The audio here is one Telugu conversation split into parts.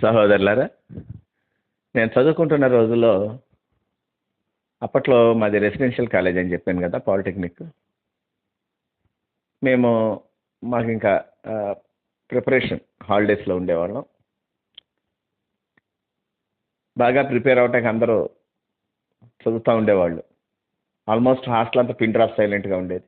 సహోదరులారా, నేను చదువుకుంటున్న రోజుల్లో అప్పట్లో మాది రెసిడెన్షియల్ కాలేజ్ అని చెప్పాను కదా, పాలిటెక్నిక్. మేము మాకు ఇంకా ప్రిపరేషన్ హాలిడేస్లో ఉండేవాళ్ళం. బాగా ప్రిపేర్ అవ్వటానికి అందరూ చదువుతూ ఉండేవాళ్ళు. ఆల్మోస్ట్ హాస్టల్ అంతా పిన్ డ్రాప్ సైలెంట్గా ఉండేది.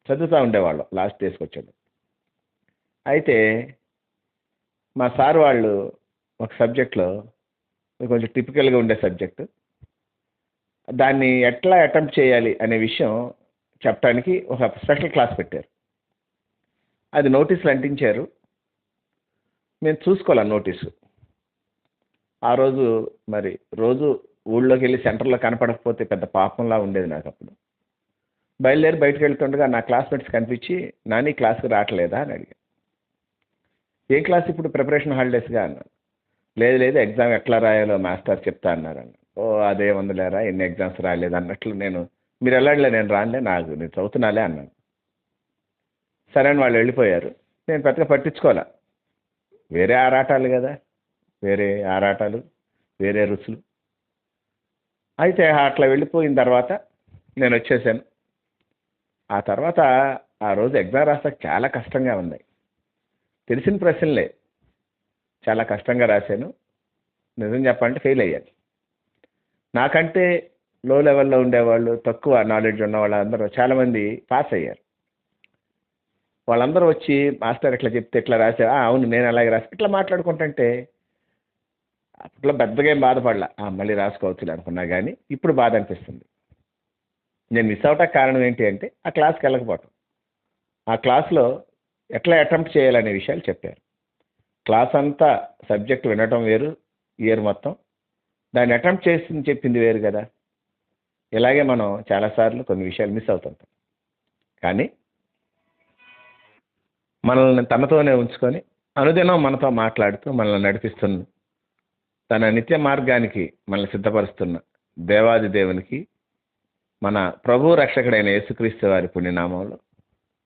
చదువుతూ ఉండేవాళ్ళం లాస్ట్ డేస్కి వచ్చేది. అయితే మా సార్ వాళ్ళు ఒక సబ్జెక్ట్లో, కొంచెం టిపికల్గా ఉండే సబ్జెక్టు, దాన్ని ఎట్లా అటెంప్ట్ చేయాలి అనే విషయం చెప్పడానికి ఒక స్పెషల్ క్లాస్ పెట్టారు. అది నోటీసులు అంటించారు. మేము చూసుకోవాలి నోటీసు. ఆ రోజు మరి రోజు ఊళ్ళోకి వెళ్ళి సెంటర్లో కనపడకపోతే పెద్ద పాపంలా ఉండేది నాకు. అప్పుడు బయలుదేరి బయటకు వెళ్తుండగా నా క్లాస్మేట్స్ కనిపించి, నాని క్లాస్కి రావట్లేదా అని అడిగాను. ఏ క్లాస్ ఇప్పుడు ప్రిపరేషన్ హాలిడేస్గా అన్నాను. లేదు లేదు, ఎగ్జామ్ ఎట్లా రాయాలో మాస్టర్ చెప్తా అన్నారు. ఓ అదే వందలేరా, ఎన్ని ఎగ్జామ్స్ రాలేదు అన్నట్లు మీరు వెళ్ళాడులే, నేను రానులే, నేను చదువుతున్నాలే అన్నాను. సరే అని వాళ్ళు వెళ్ళిపోయారు. నేను పెద్దగా పట్టించుకోలే. వేరే ఆరాటాలు కదా, వేరే ఆరాటాలు, వేరే రుచులు. అయితే అట్లా వెళ్ళిపోయిన తర్వాత నేను వచ్చేసాను. ఆ తర్వాత ఆ రోజు ఎగ్జామ్ రాస్తాక చాలా కష్టంగా ఉంది. తెలిసిన ప్రశ్నలే, చాలా కష్టంగా రాశాను. నిజం చెప్పాలంటే ఫెయిల్ అయ్యాను. నాకంటే లో లెవెల్లో ఉండేవాళ్ళు, తక్కువ నాలెడ్జ్ ఉన్న వాళ్ళందరూ చాలామంది పాస్ అయ్యారు. వాళ్ళందరూ వచ్చి మాస్టర్ ఇట్లా చెప్తే ఇట్లా రాశా, అవును నేను అలాగే రాసి ఇట్లా మాట్లాడుకుంటుంటే అట్లా పెద్దగా ఏం బాధపడలా, మళ్ళీ రాసుకోవచ్చు అనుకున్నా. కానీ ఇప్పుడు బాధ అనిపిస్తుంది. నేను మిస్ అవటానికి కారణం ఏంటి అంటే ఆ క్లాస్కి వెళ్ళకపోవటం. ఆ క్లాస్లో ఎట్లా అటెంప్ట్ చేయాలనే విషయాలు చెప్పారు. క్లాస్ అంతా సబ్జెక్ట్ వినటం వేరు, ఇయర్ మొత్తం దాన్ని అటెంప్ట్ చేసి చెప్పింది వేరు కదా. ఇలాగే మనం చాలాసార్లు కొన్ని విషయాలు మిస్ అవుతుంటాం. కానీ మనల్ని తనతోనే ఉంచుకొని అనుదినం మనతో మాట్లాడుతూ మనల్ని నడిపిస్తున్న, తన నిత్య మార్గానికి మనల్ని సిద్ధపరుస్తున్న దేవాది దేవునికి, మన ప్రభు రక్షకుడైన యేసుక్రీస్తు వారి పుణ్యనామంలో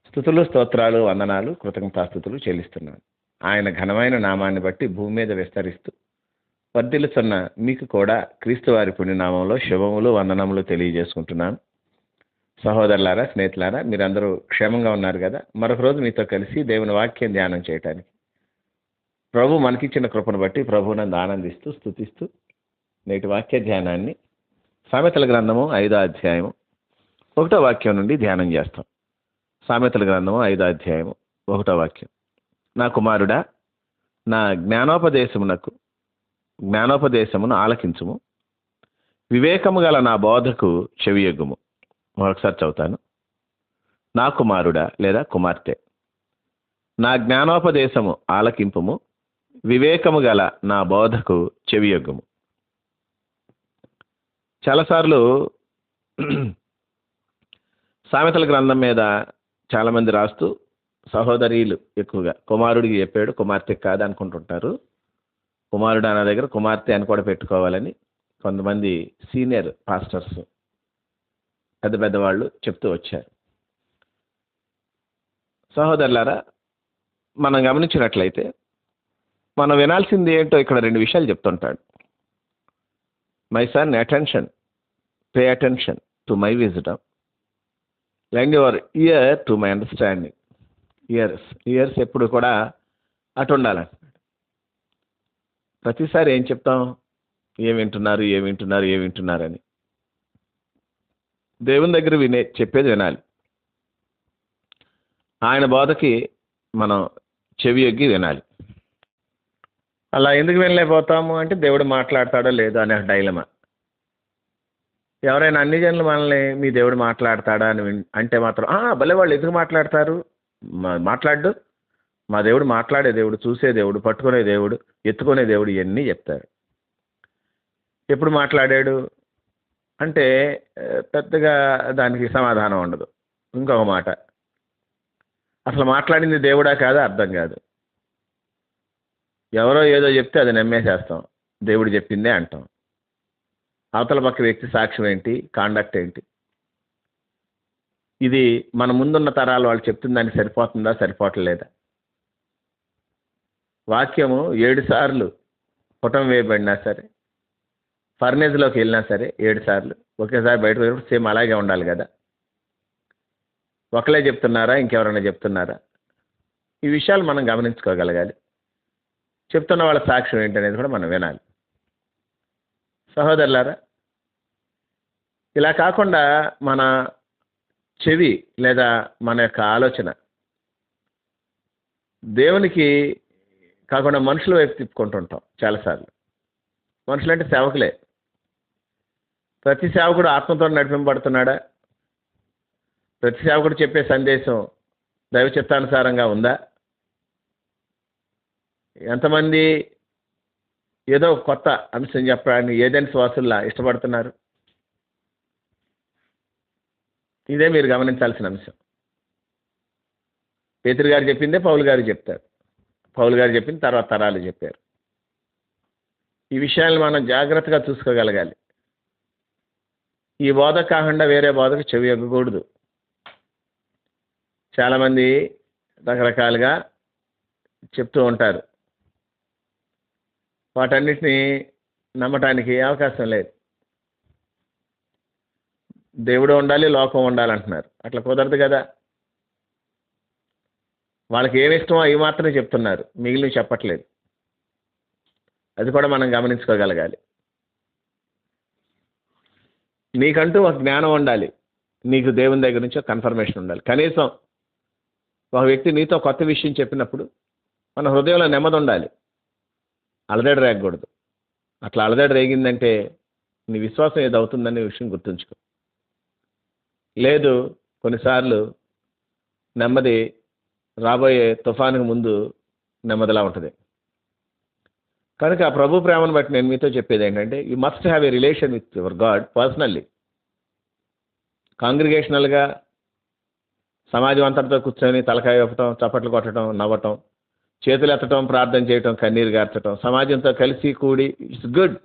స్తుతులు, స్తోత్రాలు, వందనాలు, కృతజ్ఞతాస్తుతులు చెల్లిస్తున్నాను. ఆయన ఘనమైన నామాన్ని బట్టి భూమి మీద విస్తరిస్తూ వర్ధిల్లుతున్న మీకు కూడా క్రీస్తు వారి పుణ్యనామంలో శుభములు, వందనములు తెలియజేసుకుంటున్నాను. సహోదరులారా, స్నేహితులారా, మీరందరూ క్షేమంగా ఉన్నారు కదా. మరొక రోజు మీతో కలిసి దేవుని వాక్యం ధ్యానం చేయటానికి ప్రభు మనకిచ్చిన కృపను బట్టి ప్రభువునందు ఆనందిస్తూ స్తుతిస్తూ నేటి వాక్య ధ్యానాన్ని సామెతల గ్రంథము 5వ అధ్యాయము 1వ వాక్యం నుండి ధ్యానం చేస్తాం. సామెతల గ్రంథము 5వ అధ్యాయము 1వ వాక్యం. నా కుమారుడా, నా జ్ఞానోపదేశమును ఆలకించుము, వివేకము గల నా బోధకు చెవియొగ్గుము. మరొకసారి చదువుతాను. నా కుమారుడా లేదా కుమార్తె, నా జ్ఞానోపదేశము ఆలకింపుము, వివేకము గల నా బోధకు చెవియొగ్గుము. చాలాసార్లు సామెతల గ్రంథం మీద చాలామంది రాస్తూ, సహోదరీలు ఎక్కువగా కుమారుడికి చెప్పాడు, కుమార్తెకి కాదు అనుకుంటుంటారు. కుమారుడు అన్న దగ్గర కుమార్తె అని కూడా పెట్టుకోవాలని కొంతమంది సీనియర్ పాస్టర్స్, పెద్ద పెద్దవాళ్ళు చెప్తూ వచ్చారు. సహోదరులారా, మనం గమనించినట్లయితే మనం వినాల్సింది ఏంటో ఇక్కడ 2 విషయాలు చెప్తుంటాడు. My son attention, pay attention to my wisdom, lend your year to my understanding. Years ఎప్పుడు కూడా అటు ఉండాలంటున్నాడు. ప్రతిసారి ఏం చెప్తాం, ఏం వింటున్నారు అని. దేవుని దగ్గర చెప్పేది వినాలి. ఆయన బోధకి మనం చెవి యొగ్గి వినాలి. అలా ఎందుకు వినలేకపోతాము అంటే దేవుడు మాట్లాడతాడో లేదో అనే డైలమా. ఎవరైనా అన్ని జనులు మనల్ని మీ దేవుడు మాట్లాడతాడా అని అంటే మాత్రం భలే, వాళ్ళు ఎందుకు మాట్లాడతారు, మాట్లాడు, మా దేవుడు మాట్లాడే దేవుడు, చూసే దేవుడు, పట్టుకునే దేవుడు, ఎత్తుకునే దేవుడు, ఇవన్నీ చెప్తారు. ఎప్పుడు మాట్లాడాడు అంటే పెద్దగా దానికి సమాధానం ఉండదు. ఇంకొక మాట, అసలు మాట్లాడింది దేవుడా కాదా అర్థం కాదు. ఎవరో ఏదో చెప్తే అది నమ్మేసేస్తాం, దేవుడు చెప్పిందే అంటాం. అవతల పక్క వ్యక్తి సాక్ష్యం ఏంటి, కాండక్ట్ ఏంటి, ఇది మన ముందున్న తరాలు వాళ్ళు చెప్తున్న దానికి సరిపోతుందా, సరిపోవట్లేదా? వాక్యము 7 సార్లు పుటం వేయబడినా సరే, ఫర్నేజ్లోకి వెళ్ళినా సరే 7 సార్లు ఒకేసారి బయటకు వెళ్ళినప్పుడు సేమ్ అలాగే ఉండాలి కదా. ఒకళ్ళే చెప్తున్నారా, ఇంకెవరైనా చెప్తున్నారా? ఈ విషయాలు మనం గమనించుకోగలగాలి. చెప్తున్న వాళ్ళ సాక్ష్యం ఏంటనేది కూడా మనం వినాలి. సహోదరులారా, ఇలా కాకుండా మన చెవి లేదా మన యొక్క ఆలోచన దేవునికి కాకుండా మనుషుల వైపు తిప్పుకుంటుంటాం చాలాసార్లు. మనుషులంటే సేవకులే. ప్రతి సేవకుడు ఆత్మతో నడిపింపబడుతున్నాడా? ప్రతి సేవకుడు చెప్పే సందేశం దైవ చిత్తానుసారంగా ఉందా? ఎంతమంది ఏదో కొత్త అంశం చెప్పడానికి ఏదైనా శ్వాసుల్లా ఇష్టపడుతున్నారు? ఇదే మీరు గమనించాల్సిన అంశం. పేతురు గారు చెప్పిందే పౌలు గారు చెప్తారు, పౌలు గారు చెప్పింది తర్వాత తరాలు చెప్పారు. ఈ విషయాన్ని మనం జాగ్రత్తగా చూసుకోగలగాలి. ఈ బోధ కాకుండా వేరే బోధకు చెవి ఎగ్గకూడదు. చాలామంది రకరకాలుగా చెప్తూ ఉంటారు. వాటన్నిటినీ నమ్మటానికి అవకాశం లేదు. దేవుడు ఉండాలి, లోకం ఉండాలంటున్నారు. అట్లా కుదరదు కదా. వాళ్ళకి ఏమి ఇష్టమో అవి మాత్రమే చెప్తున్నారు, మిగిలినవి చెప్పట్లేదు. అది కూడా మనం గమనించుకోగలగాలి. నీకంటూ ఒక జ్ఞానం ఉండాలి, నీకు దేవుని దగ్గర నుంచి ఒక కన్ఫర్మేషన్ ఉండాలి. కనీసం ఒక వ్యక్తి నీతో కొత్త విషయం చెప్పినప్పుడు మన హృదయంలో నెమ్మది ఉండాలి, అలదడి రేగకూడదు. అట్లా అలదడి రేగిందంటే నీ విశ్వాసం ఏదో అవుతుందనే విషయం గుర్తుంచుకో. లేదు, కొన్నిసార్లు నెమ్మది రాబోయే తుఫానుకు ముందు నెమ్మదిలా ఉంటుంది. కనుక ఆ ప్రభు ప్రేమను బట్టి నేను మీతో చెప్పేది ఏంటంటే, you must have a relation with your God personally. కాంగ్రిగేషనల్గా సమాజం అంతటితో కూర్చొని తలకాయ ఇవ్వటం, చప్పట్లు కొట్టడం, నవ్వటం, చేతులు ఎత్తటం, ప్రార్థన చేయటం, కన్నీరు గార్చటం, సమాజంతో కలిసి కూడి, ఇట్స్ గుడ్,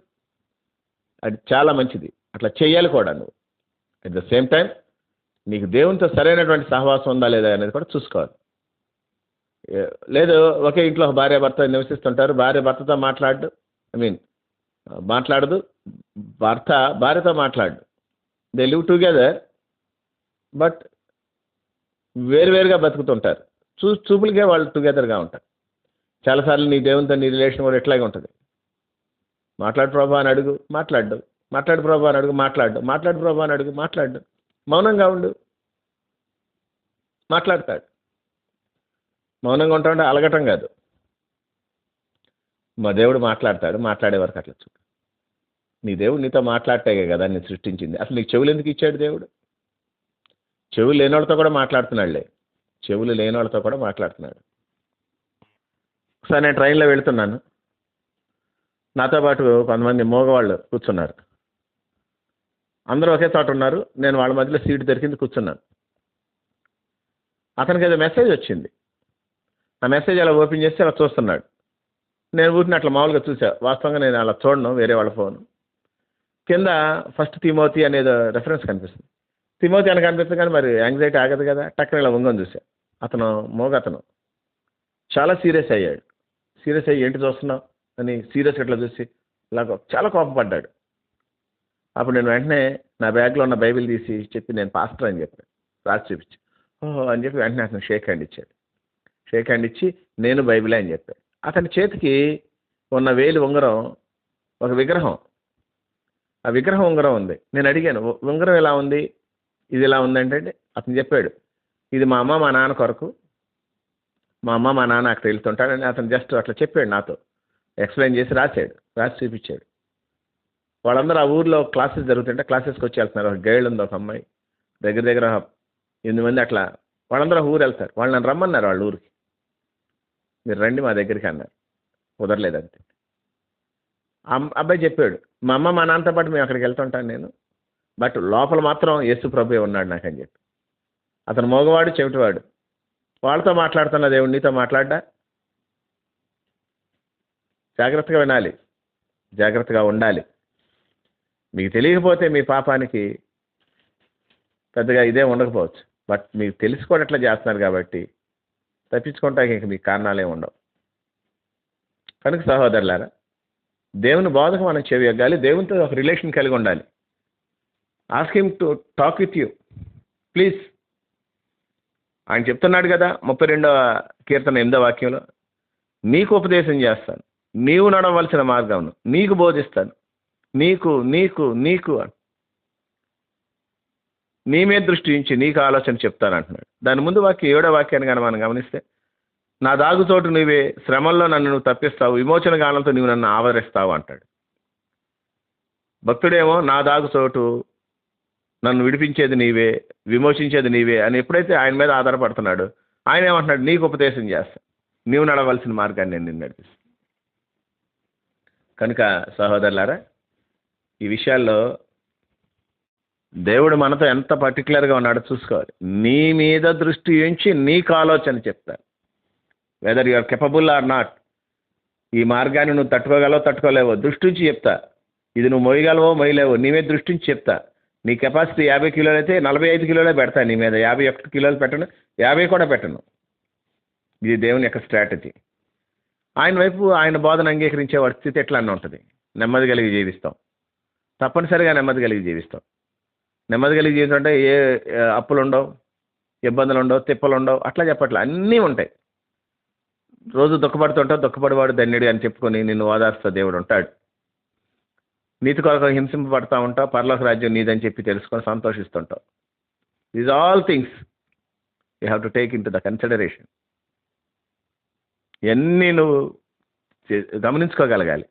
అది చాలా మంచిది. అట్లా చేయాలి కూడా నువ్వు. అట్ ద సేమ్ టైం నీకు దేవునితో సరైనటువంటి సహవాసం ఉందా లేదా అనేది కూడా చూసుకోవాలి. లేదు, ఒకే ఇంట్లో భార్య భర్త నివసిస్తుంటారు, భార్య భర్తతో మాట్లాడదు, భర్త భార్యతో మాట్లాడు. దే లివ్ టుగెదర్ బట్ వేరువేరుగా బతుకుతుంటారు. చూపులకే వాళ్ళు టుగెదర్గా ఉంటారు. చాలాసార్లు నీ దేవునితో నీ రిలేషన్ కూడా ఎట్లాగే ఉంటుంది. మాట్లాడు ప్రభా అని అడుగు, మాట్లాడు. మాట్లాడు ప్రభా అని అడుగు, మాట్లాడు. మాట్లాడు ప్రభా అని అడుగు, మాట్లాడు. మౌనంగా ఉండు, మాట్లాడతాడు. మౌనంగా ఉంటామంటే అలగటం కాదు. మా దేవుడు మాట్లాడతాడు, మాట్లాడే వరకు అట్లా చూడు. నీ దేవుడు నీతో మాట్లాడతాయి కదా నేను సృష్టించింది. అసలు నీకు చెవులు ఎందుకు ఇచ్చాడు దేవుడు? చెవులు లేని వాళ్ళతో కూడా మాట్లాడుతున్నాడులే, చెవులు లేని వాళ్ళతో కూడా మాట్లాడుతున్నాడు. ఒకసారి నేను ట్రైన్లో వెళుతున్నాను, నాతో పాటు కొంతమంది మోగవాళ్ళు కూర్చున్నారు. అందరూ ఒకే చోట ఉన్నారు, నేను వాళ్ళ మధ్యలో సీటు దొరికింది, కూర్చున్నాను. అతనికి ఏదో మెసేజ్ వచ్చింది. ఆ మెసేజ్ అలా ఓపెన్ చేస్తే అలా చూస్తున్నాడు. నేను ఊరిని అట్లా మామూలుగా చూసా. వాస్తవంగా నేను అలా చూడను, వేరే వాళ్ళ ఫోన్. కింద ఫస్ట్ తిమోతి అనేది రెఫరెన్స్ కనిపిస్తుంది. తిమోతి అని కనిపిస్తుంది కానీ మరి యాంగ్జైటీ ఆగదు కదా. టక్కన ఇలా వంగని చూసా. అతను మోగతను చాలా సీరియస్ అయ్యాడు. సీరియస్ అయ్యి ఏంటి చూస్తున్నావు అని సీరియస్ ఇట్లా చూసి ఇలా చాలా కోపపడ్డాడు. అప్పుడు నేను వెంటనే నా బ్యాగ్లో ఉన్న బైబిల్ తీసి చెప్పి నేను పాస్టర్ అని చెప్పాను, రాసి చూపించి ఓహో అని చెప్పి వెంటనే అతను షేక్ హ్యాండ్ ఇచ్చాడు. షేక్ హ్యాండ్ ఇచ్చి నేను బైబిలే అని చెప్పాను. అతని చేతికి ఉన్న వేలి ఉంగరం ఒక విగ్రహం, ఆ విగ్రహం ఉంగరం ఉంది. నేను అడిగాను ఉంగరం ఎలా ఉంది, ఇది ఎలా ఉందంటే అతను చెప్పాడు ఇది మా అమ్మ మా నాన్న కొరకు, మా అమ్మ మా నాన్న అక్కడ వెళ్తుంటాడని అతను జస్ట్ అట్లా చెప్పాడు, నాతో ఎక్స్ప్లెయిన్ చేసి రాశాడు, రాసి చూపించాడు. వాళ్ళందరూ ఆ ఊర్లో క్లాసెస్ జరుగుతుంటే క్లాసెస్కి వచ్చి వెళ్తున్నారు. ఒక గైడ్ ఉంది, ఒక అమ్మాయి, దగ్గర దగ్గర 8 మంది అట్లా. వాళ్ళందరూ ఊరు వెళ్తారు. వాళ్ళు నన్ను రమ్మన్నారు వాళ్ళ ఊరికి, మీరు రండి మా దగ్గరికి అన్నారు. కుదరలేదంతే. అబ్బాయి చెప్పాడు మా అమ్మ మా నాన్నతో పాటు మేము అక్కడికి వెళ్తుంటాను నేను, బట్ లోపల మాత్రం యేసు ప్రభువే ఉన్నాడు నాకని చెప్పి. అతను మగవాడు, చెవిటివాడు. వాళ్ళతో మాట్లాడుతున్న దేవుడు నీతో మాట్లాడ్డా? జాగ్రత్తగా వినాలి, జాగ్రత్తగా ఉండాలి. మీకు తెలియకపోతే మీ పాపానికి పెద్దగా ఇదే ఉండకపోవచ్చు, బట్ మీకు తెలుసుకోవడం ఎట్లా చేస్తున్నారు కాబట్టి తప్పించుకోవటానికి ఇంక మీకు కారణాలే ఉండవు. కనుక సహోదరులారా, దేవుని బోధకు మనం చెవి ఎగ్గాలి, దేవునితో ఒక రిలేషన్ కలిగి ఉండాలి. Ask him to talk with you please. ఆయన చెప్తున్నాడు కదా 32వ కీర్తన 8వ వాక్యంలో, నీకు ఉపదేశం చేస్తాను, నీవు నడవలసిన మార్గం నీకు బోధిస్తాను, నీకు నీకు నీకు నీ మీద దృష్టి ఉంచి నీకు ఆలోచన చెప్తాను అంటున్నాడు. దాని ముందు వాక్యం 7వ వాక్యాన్ని కానీ మనం గమనిస్తే, నా దాగుచోటు నీవే, శ్రమల్లో నన్ను నువ్వు తప్పిస్తావు, విమోచన గానంతో నీవు నన్ను ఆవరిస్తావు అంటాడు. భక్తుడేమో నా దాగుచోటు, నన్ను విడిపించేది నీవే, విమోచించేది నీవే అని ఎప్పుడైతే ఆయన మీద ఆధారపడుతున్నాడు, ఆయన ఏమంటున్నాడు, నీకు ఉపదేశం చేస్తాను, నీవు నడవలసిన మార్గాన్ని నేను నిన్ను నడిపిస్తాను. కనుక సహోదరులారా, ఈ విషయాల్లో దేవుడు మనతో ఎంత పర్టికులర్గా ఉన్నాడో చూసుకోవాలి. నీ మీద దృష్టి ఉంచి నీకు ఆలోచన చెప్తాను. Whether you are capable or not, ఈ మార్గాన్ని నువ్వు తట్టుకోగలవో తట్టుకోలేవో దృష్టి నుంచి చెప్తా. ఇది నువ్వు మొయ్యగలవో మొయ్యలేవో నీ మీద దృష్టి నుంచి చెప్తా. నీ కెపాసిటీ 50 కిలోలు అయితే 45 కిలోలే పెడతా, నీ మీద 51 కిలోలు పెట్టను, 50 కూడా పెట్టను. ఇది దేవుని యొక్క స్ట్రాటజీ. ఆయన వైపు ఆయన బోధన అంగీకరించే వాడి స్థితి ఎట్లా అన్న ఉంటుంది. నెమ్మది కలిగి జీవిస్తాం, తప్పనిసరిగా నెమ్మది కలిగి జీవిస్తాం. నెమ్మది కలిగి జీవితం అంటే ఏ అప్పులు ఉండవు, ఇబ్బందులు ఉండవు, తిప్పలు ఉండవు అట్లా చెప్పట్లే, అన్నీ ఉంటాయి. రోజు దుఃఖపడుతుంటావు, దుఃఖపడేవాడు ధన్యుడు అని చెప్పుకొని నిన్ను ఓదార్స్తా దేవుడు ఉంటాడు. నీతి కొరకు హింసింపబడతా ఉంటావు, పరలోక రాజ్యం నీదని చెప్పి తెలుసుకొని సంతోషిస్తుంటావు. These all things you have to take into the consideration. ఇవన్నీ నువ్వు గమనించుకోగలగాలి.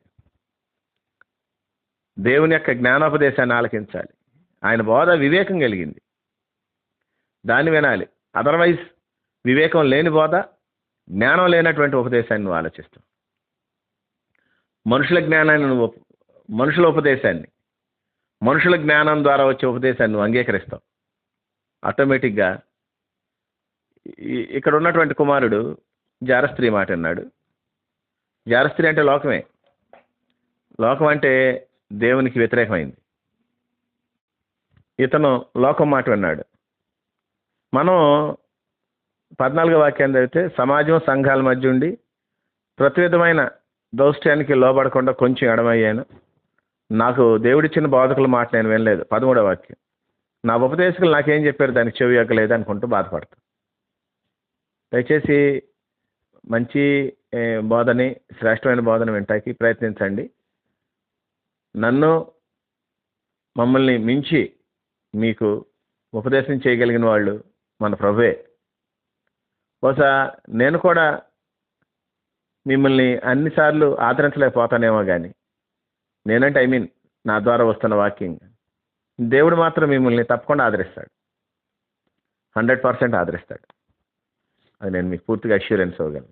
దేవుని యొక్క జ్ఞానోపదేశాన్ని ఆలకించాలి. ఆయన బోధ వివేకం కలిగింది, దాన్ని వినాలి. అదర్వైజ్ వివేకం లేని బోధ, జ్ఞానం లేనటువంటి ఉపదేశాన్ని నువ్వు ఆలోచిస్తావు. మనుషుల జ్ఞానాన్ని నువ్వు, మనుషుల ఉపదేశాన్ని, మనుషుల జ్ఞానం ద్వారా వచ్చే ఉపదేశాన్ని నువ్వు అంగీకరిస్తావు. ఆటోమేటిక్గా ఇక్కడ ఉన్నటువంటి కుమారుడు జారస్త్రీ మాట అన్నాడు. జారస్త్రీ అంటే లోకమే. లోకం అంటే దేవునికి వ్యతిరేకమైంది. ఇతను లోకం మాట విన్నాడు. మనం 14వ వాక్యాన్ని చదివితే, సమాజం సంఘాల మధ్య ఉండి ప్రతి విధమైన దౌష్ట్యానికి లోబడకుండా కొంచెం ఎడమయ్యాను, నాకు దేవుడిచ్చిన బోధకుల మాట నేను వినలేదు. 13వ వాక్యం, నా ఉపదేశకులు నాకేం చెప్పారు దానికి చెవి ఎక్కలేదు అనుకుంటూ బాధపడతాను. దయచేసి మంచి బోధని, శ్రేష్టమైన బోధన వినటానికి ప్రయత్నించండి. నన్ను, మమ్మల్ని మించి మీకు ఉపదేశం చేయగలిగిన వాళ్ళు మన ప్రభువే. బహుశా నేను కూడా మిమ్మల్ని అన్నిసార్లు ఆదరించలేకపోతానేమో, కానీ నేనంటే నా ద్వారా వస్తున్న వాక్యం, దేవుడు మాత్రం మిమ్మల్ని తప్పకుండా ఆదరిస్తాడు, 100% ఆదరిస్తాడు. అది నేను మీకు పూర్తిగా అష్యూరెన్స్ ఇవ్వగలను.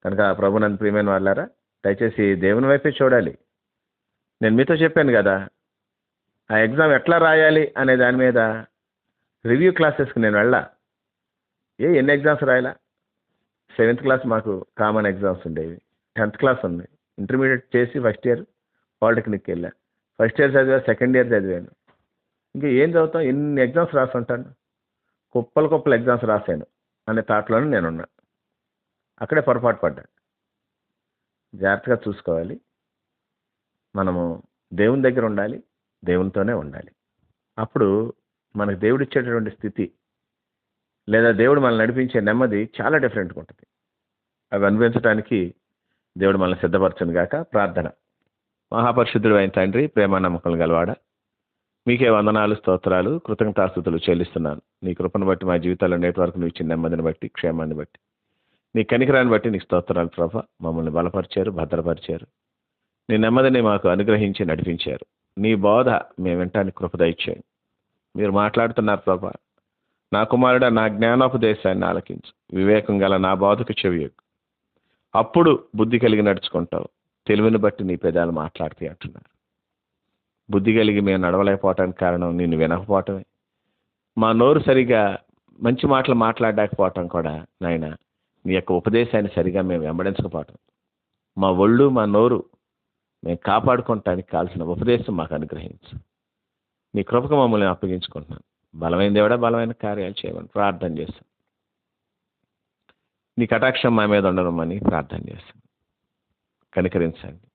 కనుక ప్రభు నన్ను ప్రియమైన వాళ్ళారా, దయచేసి దేవుని వైపే చూడాలి. నేను మీతో చెప్పాను కదా, ఆ ఎగ్జామ్ ఎట్లా రాయాలి అనే దాని మీద రివ్యూ క్లాసెస్కి నేను వెళ్ళా. ఎన్ని ఎగ్జామ్స్ రాయాలా? 7th క్లాస్ మాకు కామన్ ఎగ్జామ్స్ ఉండేవి, 10th క్లాస్ ఉంది, ఇంటర్మీడియట్ చేసి ఫస్ట్ ఇయర్ పాలిటెక్నిక్ వెళ్ళా, ఫస్ట్ ఇయర్ చదివా, సెకండ్ ఇయర్ చదివాను. ఇంకా ఏం చదువుతాం, ఎన్ని ఎగ్జామ్స్ రాస్తుంటాను, కుప్పలు ఎగ్జామ్స్ రాశాను అనే థాట్లోనే నేనున్నా. అక్కడే పొరపాటు పడ్డా. జాగ్రత్తగా చూసుకోవాలి. మనము దేవుని దగ్గర ఉండాలి, దేవునితోనే ఉండాలి. అప్పుడు మనకు దేవుడు ఇచ్చేటటువంటి స్థితి లేదా దేవుడు మనల్ని నడిపించే నెమ్మది చాలా డిఫరెంట్గా ఉంటుంది. అవి అనుభవించడానికి దేవుడు మనల్ని సిద్ధపరచును గాక. ప్రార్థన. మహాపరిశుద్ధుడు అయిన తండ్రి, ప్రేమ నమ్మకం గలవాడ, మీకే వందనాలు, స్తోత్రాలు, కృతజ్ఞతాస్తుతులు చెల్లిస్తున్నాను. నీ కృపను బట్టి, మా జీవితాల్లో నేటి వరకు నువ్వు ఇచ్చిన నెమ్మదిని బట్టి, క్షేమాన్ని బట్టి, నీ కనికరాన్ని బట్టి నీకు స్తోత్రాలు ప్రభా. మమ్మల్ని బలపరిచారు, భద్రపరిచారు, నీ నెమ్మదిని మాకు అనుగ్రహించి నడిపించారు. నీ బోధ మేము వినటానికి కృప దయచేయండి. మీరు మాట్లాడుతున్నారు ప్రభా, నా కుమారుడా నా జ్ఞానోపదేశాన్ని ఆలకించు, వివేకం గల నా బోధకు చెవియొగ్గు, అప్పుడు బుద్ధి కలిగి నడుచుకుంటావు, తెలివిని బట్టి నీ పెదాలు మాట్లాడుతాయి అంటున్నారు. బుద్ధి కలిగి మేము నడవలేకపోవటానికి కారణం నిన్ను వినకపోవటమే. మా నోరు సరిగా మంచి మాటలు మాట్లాడలేకపోవటం కూడా నాయన నీ యొక్క ఉపదేశాన్ని సరిగా మేము వెంబడించకపోవటం. మా ఒళ్ళు, మా నోరు మేము కాపాడుకోవటానికి కావాల్సిన ఉపదేశం మాకు అనుగ్రహించు. నీ కృపకు మమ్మల్ని అప్పగించుకుంటున్నాను. బలమైన దేవుడా, బలమైన కార్యాలు చేయమని ప్రార్థన చేస్తాం. నీ కటాక్షం మా మీద ఉండమని ప్రార్థన చేస్తాం. కనికరించండి.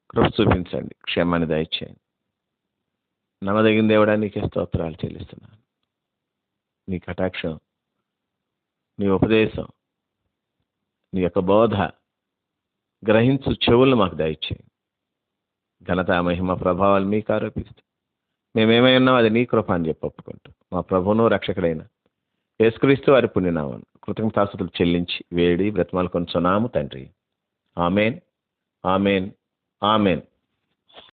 కృప చూపించండి, క్షేమాన్ని దయచేయండి. నమ్మదగిన దేవుడా, నీకే స్తోత్రాలు చెల్లిస్తున్నాను. నీ కటాక్షం, నీ ఉపదేశం, నీ యొక్క బోధ గ్రహించు చెవులు మాకు దయచేయండి. ఘనత, మహిమ, ప్రభావాలు మీకు ఆరోపిస్తూ మేమేమై ఉన్నాం అది నీ కృప అని చెప్పి ఒప్పుకుంటూ మా ప్రభువును రక్షకుడైన యేసుక్రీస్తు వారి పుణ్యనామం కృతజ్ఞతాస్తుతులు చెల్లించి వేడి బ్రతిమాలు కొంచున్నాము తండ్రి. Amen, amen, amen.